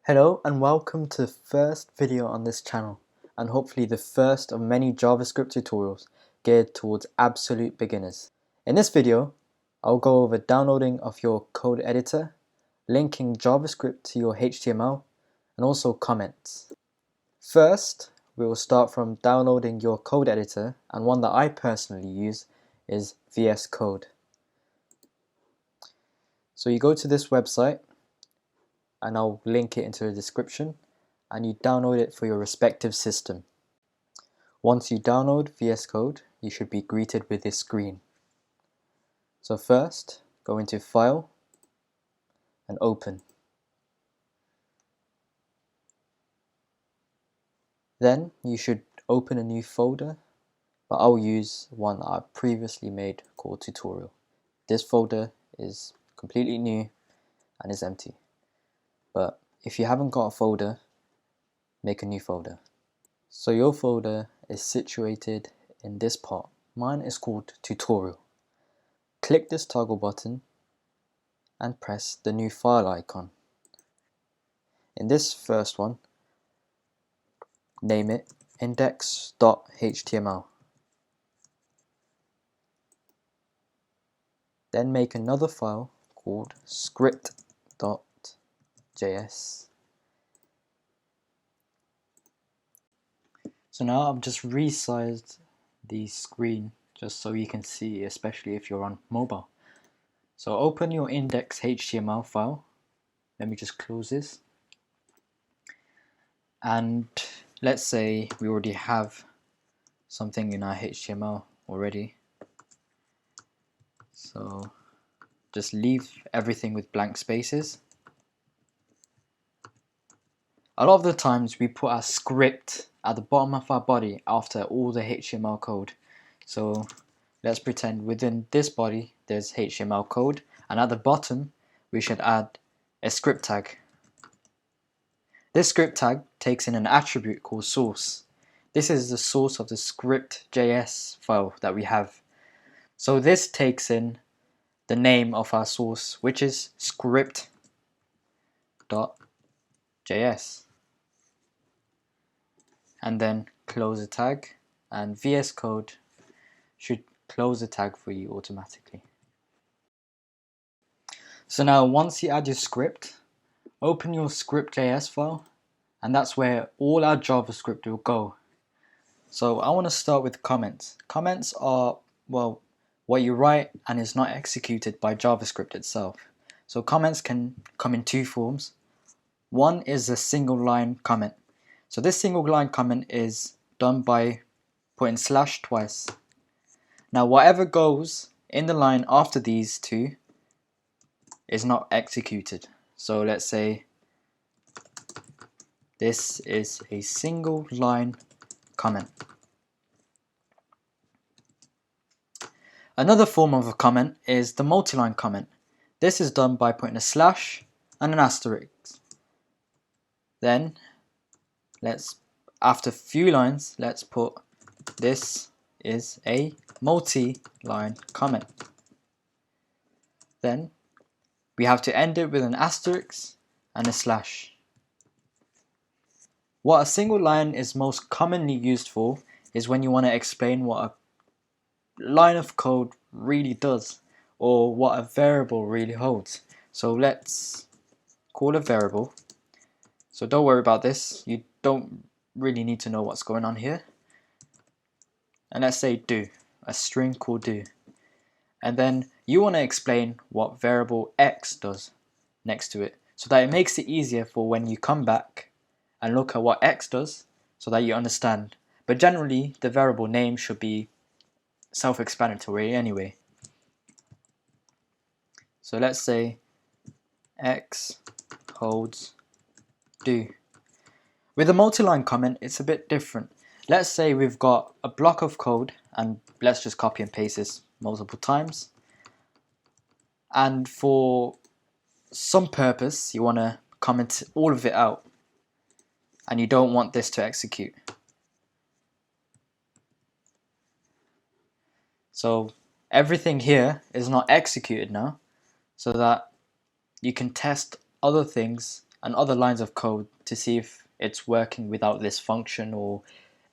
Hello and welcome to the first video on this channel, and hopefully the first of many JavaScript tutorials geared towards absolute beginners. In this video, I'll go over downloading of your code editor, linking JavaScript to your HTML, and also comments. First, we will start from downloading your code editor, and one that I personally use is VS Code. So you go to this website, and I'll link it into the description, and you download it for your respective system. Once you download VS Code, you should be greeted with this screen. So first, go into File and Open. Then you should open a new folder, but I'll use one that I previously made called Tutorial. This folder is completely new and is empty. But if you haven't got a folder, make a new folder. So your folder is situated in this part. Mine is called Tutorial. Click this toggle button and press the new file icon. In this first one, name it index.html. Then make another file called script.js. So now I've just resized the screen just so you can see, especially if you're on mobile. So open your index.html file. Let me just close this. And let's say we already have something in our HTML already. So just leave everything with blank spaces. A lot of the times we put our script at the bottom of our body after all the HTML code. So let's pretend within this body there's HTML code, and at the bottom we should add a script tag. This script tag takes in an attribute called source. This is the source of the script.js file that we have. So this takes in the name of our source, which is script.js. And then close the tag, and VS Code should close the tag for you automatically. So now once you add your script, open your script.js file, and that's where all our JavaScript will go. So I want to start with comments. Comments are, well, what you write and is not executed by JavaScript itself. So comments can come in two forms. One is a single line comment. So this single line comment is done by putting slash twice. Now whatever goes in the line after these two is not executed. So let's say this is a single line comment. Another form of a comment is the multi-line comment. This is done by putting a slash and an asterisk. Then after a few lines, let's put this is a multi-line comment. Then we have to end it with an asterisk and a slash. What a single line is most commonly used for is when you want to explain what a line of code really does, or what a variable really holds. So let's call a variable. So don't worry about this, you don't really need to know what's going on here. And let's say do, a string called do. And then you want to explain what variable x does next to it, so that it makes it easier for when you come back and look at what x does, so that you understand. But generally the variable name should be self-explanatory anyway. So let's say x holds do. With a multi-line comment, it's a bit different. Let's say we've got a block of code, and let's just copy and paste this multiple times. And for some purpose, you want to comment all of it out, and you don't want this to execute. So everything here is not executed now, so that you can test other things and other lines of code to see if it's working without this function or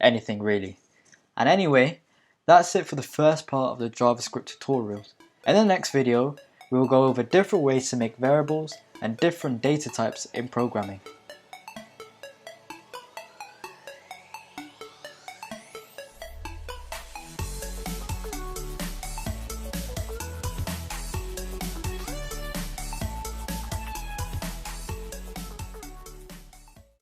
anything really. And anyway, that's it for the first part of the JavaScript tutorial. In the next video, we will go over different ways to make variables and different data types in programming.